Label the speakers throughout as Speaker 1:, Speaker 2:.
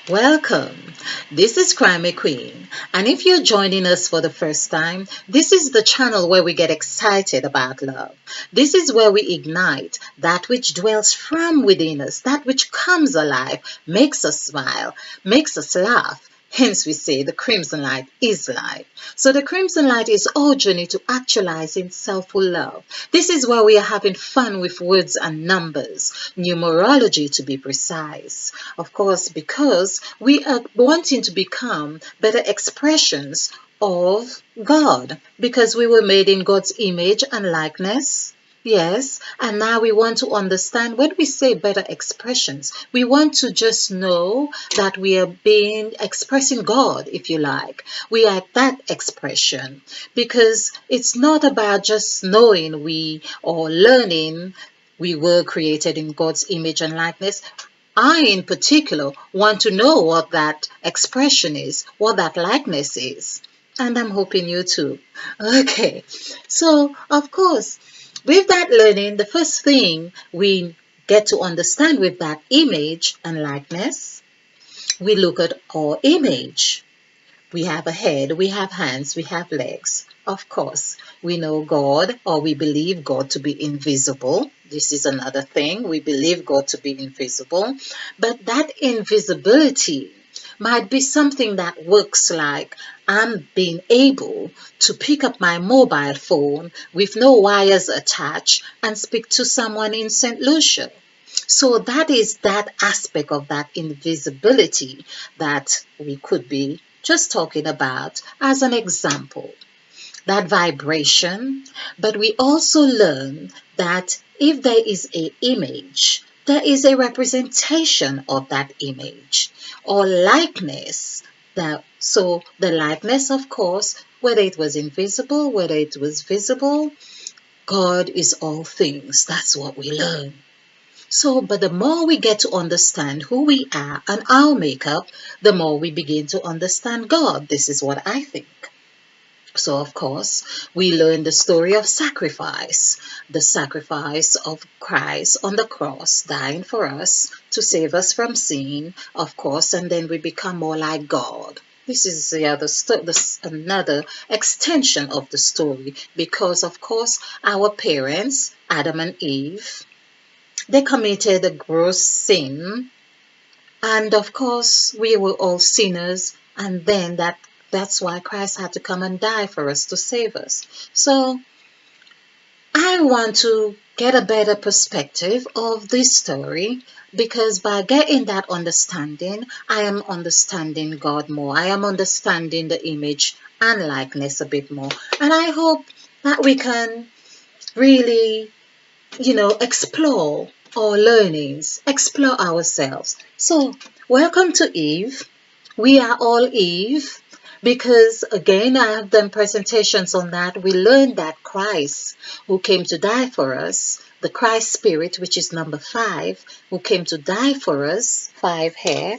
Speaker 1: Welcome. This is Crime Queen, and if you're joining us for the first time, this is the channel where we get excited about love. This is where we ignite that which dwells from within us, that which comes alive, makes us smile, makes us laugh. Hence, we say the crimson light is life. So, the crimson light is our journey to actualizing self-full love. This is where we are having fun with words and numbers, numerology to be precise. Of course, because we are wanting to become better expressions of God, because we were made in God's image and likeness. Yes, and now we want to understand when we say better expressions, we want to just know that we are being expressing God, if you like. We are that expression because it's not about just knowing we or learning we were created in God's image and likeness. I, in particular, want to know what that expression is, what that likeness is. And I'm hoping you too. Okay, so of course, with that learning, the first thing we get to understand with that image and likeness, we look at our image. We have a head, we have hands, we have legs. Of course, we know God or we believe God to be invisible. This is another thing. We believe God to be invisible. But that invisibility might be something that works like I'm being able to pick up my mobile phone with no wires attached and speak to someone in St. Lucia. So that is that aspect of that invisibility that we could be just talking about as an example, that vibration. But we also learn that if there is an image, there is a representation of that image or likeness. So the likeness, of course, whether it was invisible, whether it was visible, God is all things. That's what we learn. So, but the more we get to understand who we are and our makeup, the more we begin to understand God. This is what I think. So, of course, we learn the story of the sacrifice of Christ on the cross, dying for us to save us from sin, of course, and then we become more like God. This is another extension of the story because, of course, our parents, Adam and Eve, they committed a gross sin, and of course, we were all sinners, and then that's why Christ had to come and die for us to save us. So I want to get a better perspective of this story because by getting that understanding, I am understanding God more. I am understanding the image and likeness a bit more. And I hope that we can really explore our learnings, explore ourselves. So, welcome to Eve. We are all Eve because, again, I have done presentations on that. We learned that Christ, who came to die for us, the Christ Spirit, which is number 5, who came to die for us, 5 here,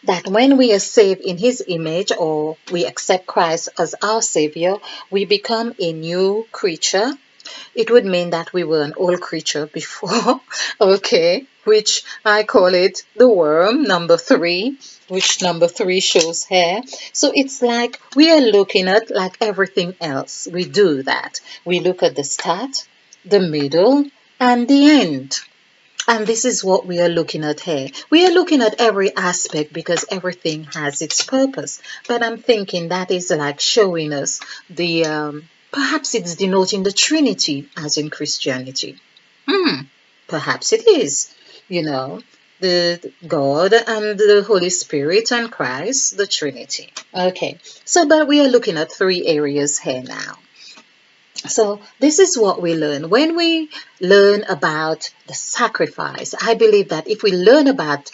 Speaker 1: that when we are saved in His image or we accept Christ as our Savior, we become a new creature. It would mean that we were an old creature before, okay, which I call it the worm, number 3, which number 3 shows here. So it's like we are looking at like everything else. We do that. We look at the start, the middle, and the end. And this is what we are looking at here. We are looking at every aspect because everything has its purpose. But I'm thinking that is like showing us perhaps it's denoting the Trinity as in Christianity. Perhaps it is. The God and the Holy Spirit and Christ, the Trinity. Okay, so but we are looking at 3 areas here now. So this is what we learn. When we learn about the sacrifice, I believe that if we learn about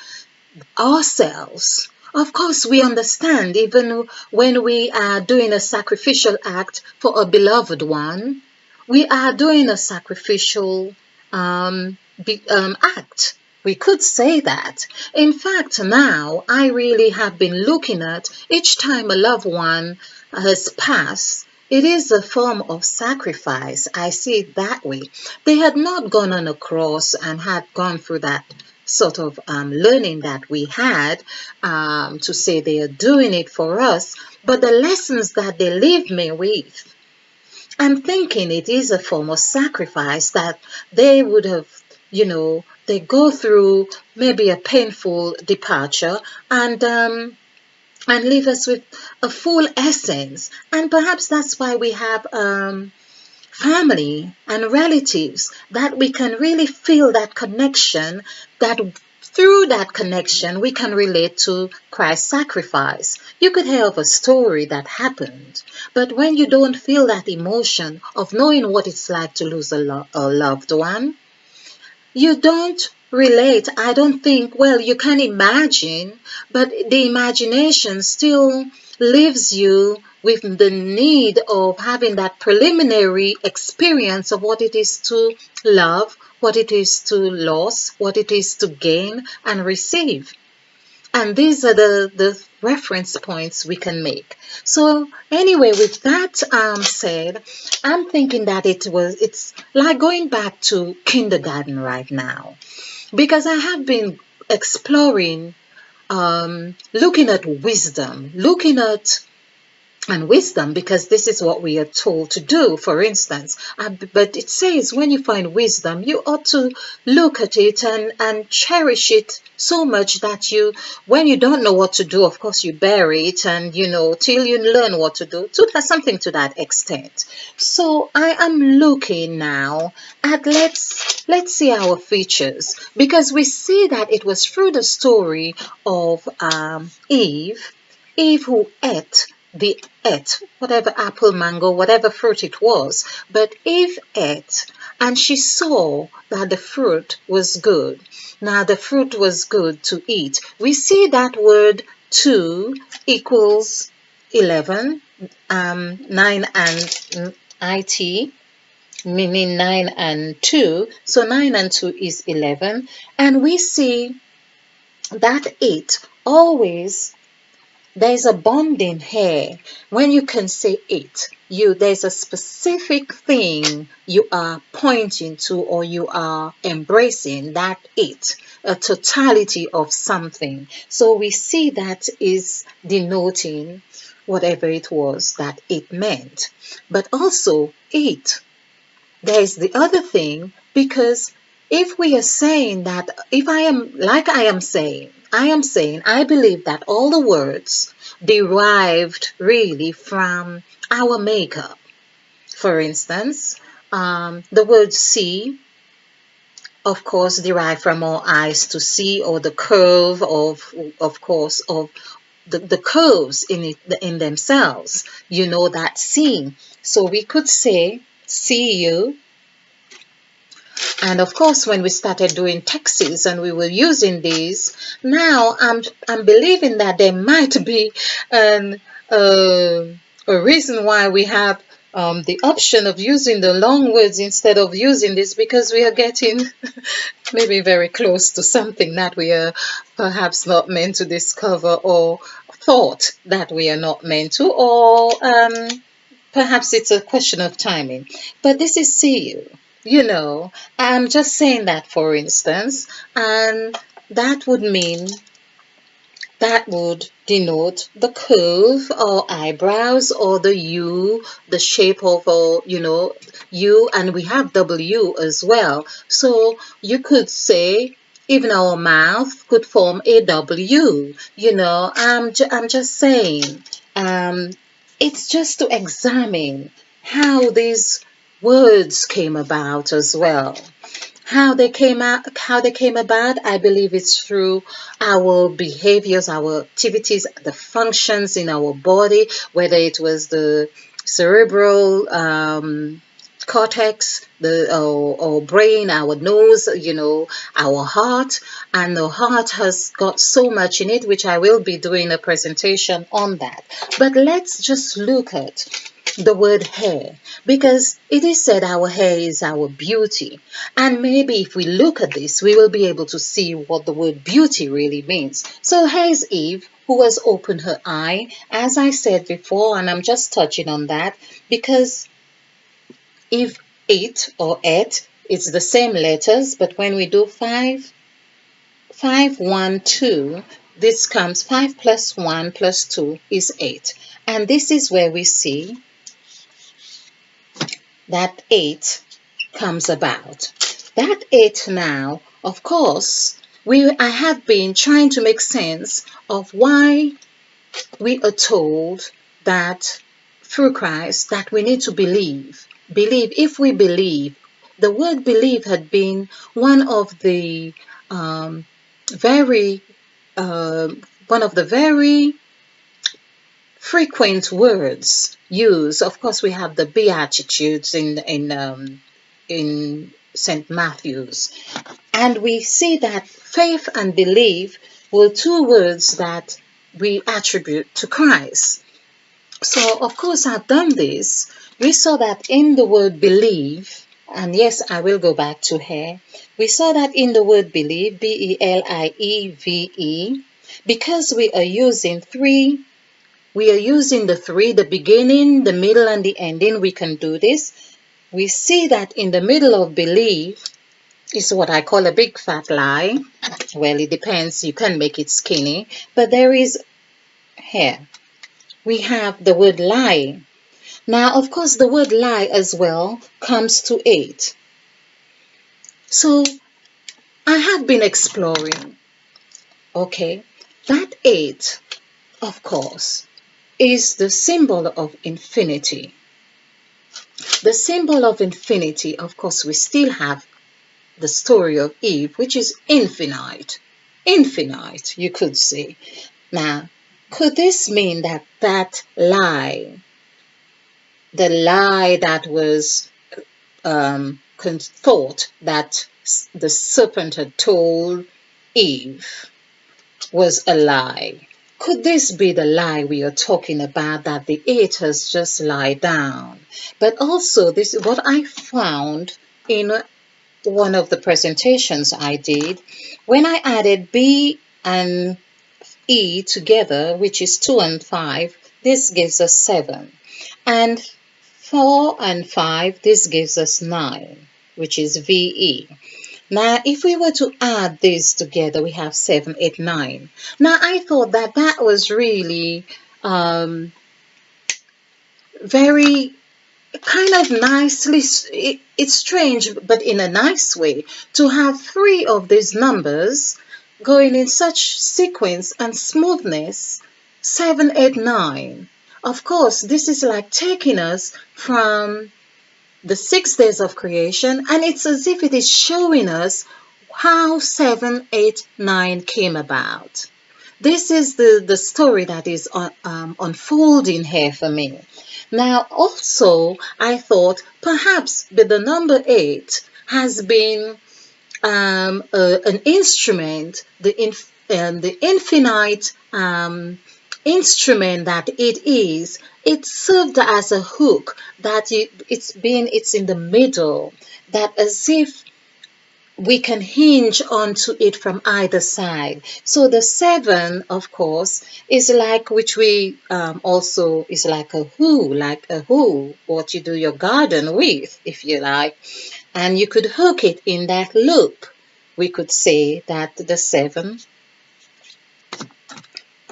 Speaker 1: ourselves, of course, we understand even when we are doing a sacrificial act for a beloved one, we are doing a sacrificial act. We could say that. In fact, now I really have been looking at each time a loved one has passed, it is a form of sacrifice. I see it that way. They had not gone on a cross and had gone through that sort of learning that we had to say they are doing it for us, but the lessons that they leave me with, I'm thinking it is a form of sacrifice that they would have, they go through maybe a painful departure and leave us with a full essence. And perhaps that's why we have family and relatives, that we can really feel that connection, that through that connection we can relate to Christ's sacrifice. You could hear of a story that happened, but when you don't feel that emotion of knowing what it's like to lose a loved one, you don't relate. I don't think, well, you can imagine, but the imagination still leaves you with the need of having that preliminary experience of what it is to love, what it is to lose, what it is to gain and receive. And these are the reference points we can make. So anyway, with that said, I'm thinking that it's like going back to kindergarten right now, because I have been exploring, looking at wisdom, looking at and wisdom, because this is what we are told to do, for instance. But it says when you find wisdom, you ought to look at it and cherish it so much that when you don't know what to do, of course, you bury it and, till you learn what to do. So that's something to that extent. So I am looking now at let's see our features, because we see that it was through the story of Eve who ate whatever apple, mango, whatever fruit it was. But Eve ate and she saw that the fruit was good. Now the fruit was good to eat. We see that word 2 equals 11, 9 and it, meaning 9 and 2. So 9 and 2 is 11. And we see that it always, there's a bonding here. When you can say it, there's a specific thing you are pointing to or you are embracing, that it, a totality of something. So we see that is denoting whatever it was that it meant. But also it, there's the other thing, because if we are saying that, if I am, like I am saying, I believe that all the words derived really from our makeup. For instance, the word see, of course, derived from our eyes to see, or the curve of course, of the curves in themselves, that seeing. So we could say, see you. And of course, when we started doing taxis and we were using these, now I'm believing that there might be a reason why we have the option of using the long words instead of using this, because we are getting maybe very close to something that we are perhaps not meant to discover, or thought that we are not meant to, or perhaps it's a question of timing. But this is see you. I'm just saying that, for instance, and that would mean, that would denote the curve or eyebrows, or the U, the shape of a, U, and we have W as well. So you could say even our mouth could form a W. I'm just saying, it's just to examine how these words came about as well. How they came about, I believe it's through our behaviors, our activities, the functions in our body, whether it was the cerebral cortex, our brain, our nose, our heart. And the heart has got so much in it, which I will be doing a presentation on that. But let's just look at the word hair, because it is said our hair is our beauty. And maybe if we look at this, we will be able to see what the word beauty really means. So here's Eve, who has opened her eye, as I said before, and I'm just touching on that, because if it or et, it's the same letters, but when we do 5, 5, 1, 2. This comes 5 plus 1 plus 2 is 8. And this is where we see that 8 comes about. That 8 now, of course, I have been trying to make sense of why we are told that through Christ that we need to believe. Believe, if we believe. The word believe had been one of the very frequent words used. Of course, we have the Beatitudes in St. Matthew's, and we see that faith and belief were two words that we attribute to Christ. So, of course, I've done this. We saw that in the word believe, and yes, I will go back to here. We saw that in the word believe, B-E-L-I-E-V-E, because we are using the three, the beginning, the middle, and the ending. We can do this. We see that in the middle of believe is what I call a big fat lie. Well, it depends. You can make it skinny. But there is here. We have the word lie. Now, of course, the word lie as well comes to 8. So, I have been exploring. Okay, that 8, of course, is the symbol of infinity. The symbol of infinity, of course, we still have the story of Eve, which is infinite. Infinite, you could say. Now, could this mean that that lie, the lie that was thought that the serpent had told Eve was a lie? Could this be the lie we are talking about, that the 8 has just lied down? But also, this is what I found in one of the presentations I did. When I added B and E together, which is 2 and 5, this gives us 7. And 4 and 5, this gives us 9, which is VE. Now, if we were to add these together, we have 7, 8, 9. Now, I thought that that was really very kind of nicely, it's strange, but in a nice way, to have 3 of these numbers going in such sequence and smoothness, 7, 8, 9. Of course, this is like taking us from the 6 days of creation, and it's as if it is showing us how 7, 8, 9 came about. This is the story that is unfolding here for me. Now, also, I thought perhaps the number 8 has been an instrument, the infinite instrument that it is. It served as a hook that it's in the middle, that as if we can hinge onto it from either side. So the 7, of course, is like, which we also is like a hoe, what you do your garden with, if you like. And you could hook it in that loop. We could say that the 7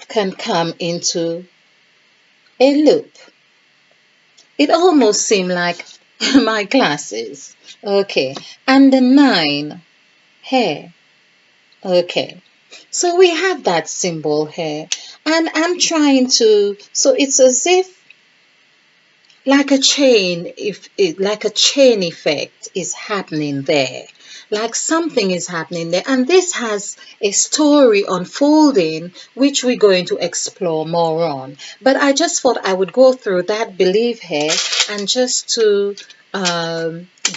Speaker 1: can come into a loop. It almost seemed like my glasses. Okay, and the 9 here. Okay, so we have that symbol here, and I'm trying to, so it's as if like a chain, like a chain effect is happening there, like something is happening there, and this has a story unfolding which we're going to explore more on. But I just thought I would go through that belief here, and just to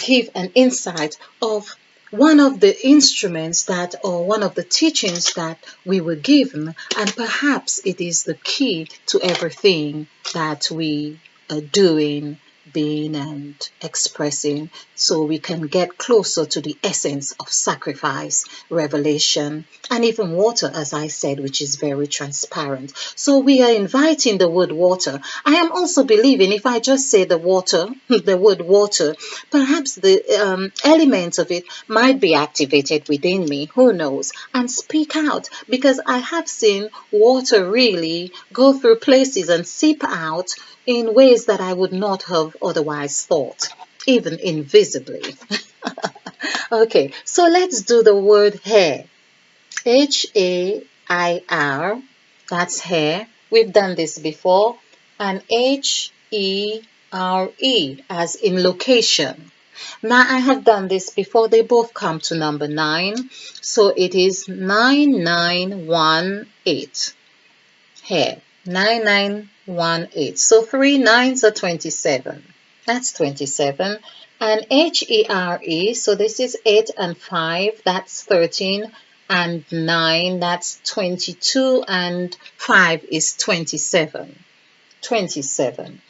Speaker 1: give an insight of one of the instruments that, or one of the teachings that we were given, and perhaps it is the key to everything that we are doing being and expressing so we can get closer to the essence of sacrifice, revelation, and even water, as I said, which is very transparent. So we are inviting the word water. I am also believing if I just say the water, the word water, perhaps the element of it might be activated within me, who knows, and speak out, because I have seen water really go through places and seep out in ways that I would not have otherwise thought, even invisibly. Okay, so let's do the word hair. Hair, that's hair. We've done this before. And Here, as in location. Now, I have done this before. They both come to number 9. So it is 9918. Here, 9918. So 3 nines are 27. That's 27. And HERE, so this is 8 and 5, that's 13. And 9, that's 22. And 5 is 27. 27.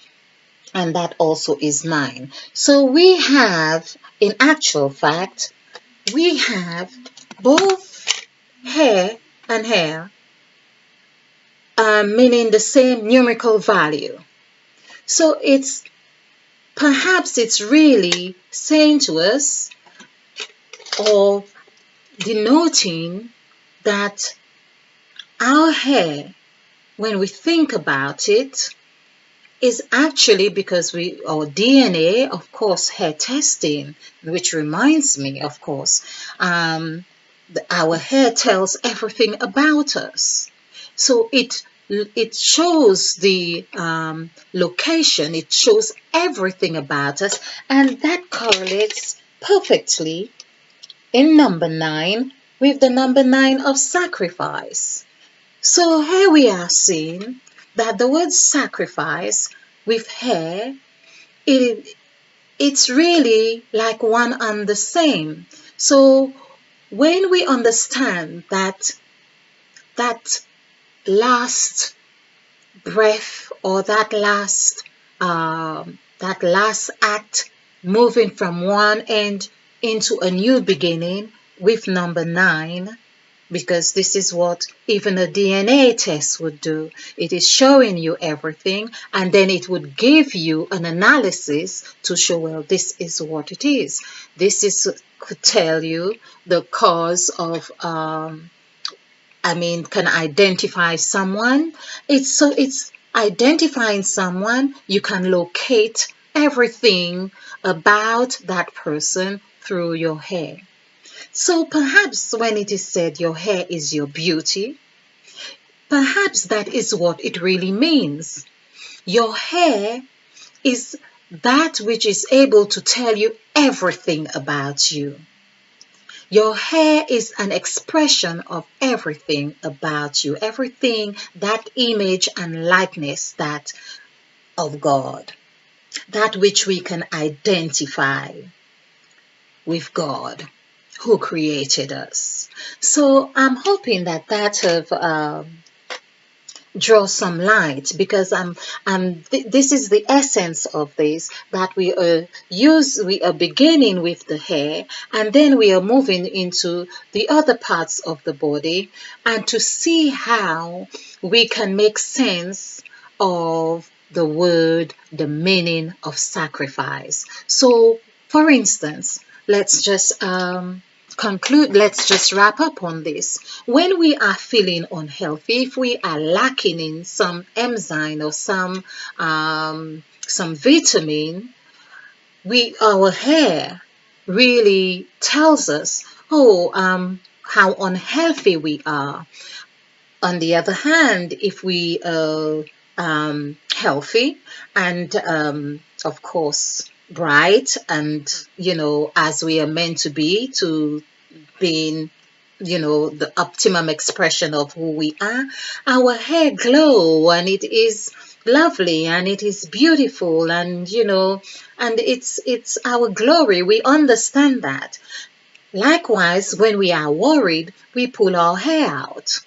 Speaker 1: And that also is 9. So we have, in actual fact, we have both hair and hair, meaning the same numerical value. So perhaps it's really saying to us or denoting that our hair, when we think about it, is actually because our DNA, of course, hair testing, which reminds me, of course, our hair tells everything about us. So it shows the location, it shows everything about us, and that correlates perfectly in number 9 with the number 9 of sacrifice. So here we are seeing that the word sacrifice with hair, it's really like one and the same. So when we understand that last breath or that last act, moving from one end into a new beginning with number 9, because this is what even a DNA test would do. It is showing you everything, and then it would give you an analysis to show, well, this is what it is. Could tell you the cause of can identify someone. It's identifying someone. You can locate everything about that person through your hair. So perhaps when it is said your hair is your beauty, perhaps that is what it really means. Your hair is that which is able to tell you everything about you. Your hair is an expression of everything about you, everything, that image and likeness that of God, that which we can identify with God who created us. So I'm hoping that have draw some light, because this is the essence of this, that we are beginning with the hair, and then we are moving into the other parts of the body, and to see how we can make sense of the word, the meaning of sacrifice. So for instance, let's just wrap up on this. When we are feeling unhealthy, if we are lacking in some enzyme or some vitamin, our hair really tells us, how unhealthy we are. On the other hand, if we are healthy and of course bright, and as we are meant to be, to being the optimum expression of who we are, our hair glow, and it is lovely, and it is beautiful, and and it's our glory. We understand that. Likewise, when we are worried, we pull our hair out.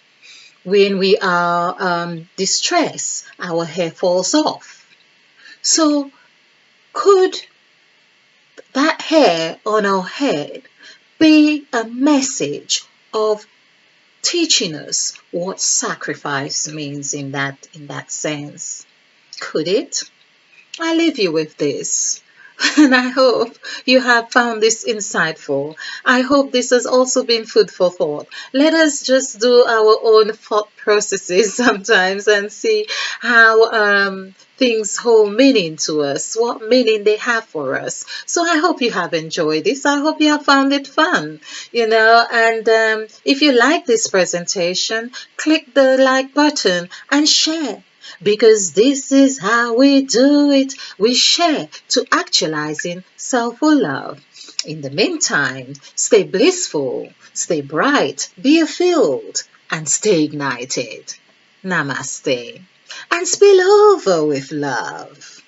Speaker 1: When we are distressed, our hair falls off. So Could that hair on our head be a message of teaching us what sacrifice means in that sense? Could it? I leave you with this. And I hope you have found this insightful. I hope this has also been food for thought. Let us just do our own thought processes sometimes and see how things hold meaning to us, what meaning they have for us. So I hope you have enjoyed this. I hope you have found it fun, and if you like this presentation, click the like button and share. Because this is how we do it. We share to actualizing self-love. Love. In the meantime, stay blissful, stay bright, be filled, and stay ignited. Namaste. And spill over with love.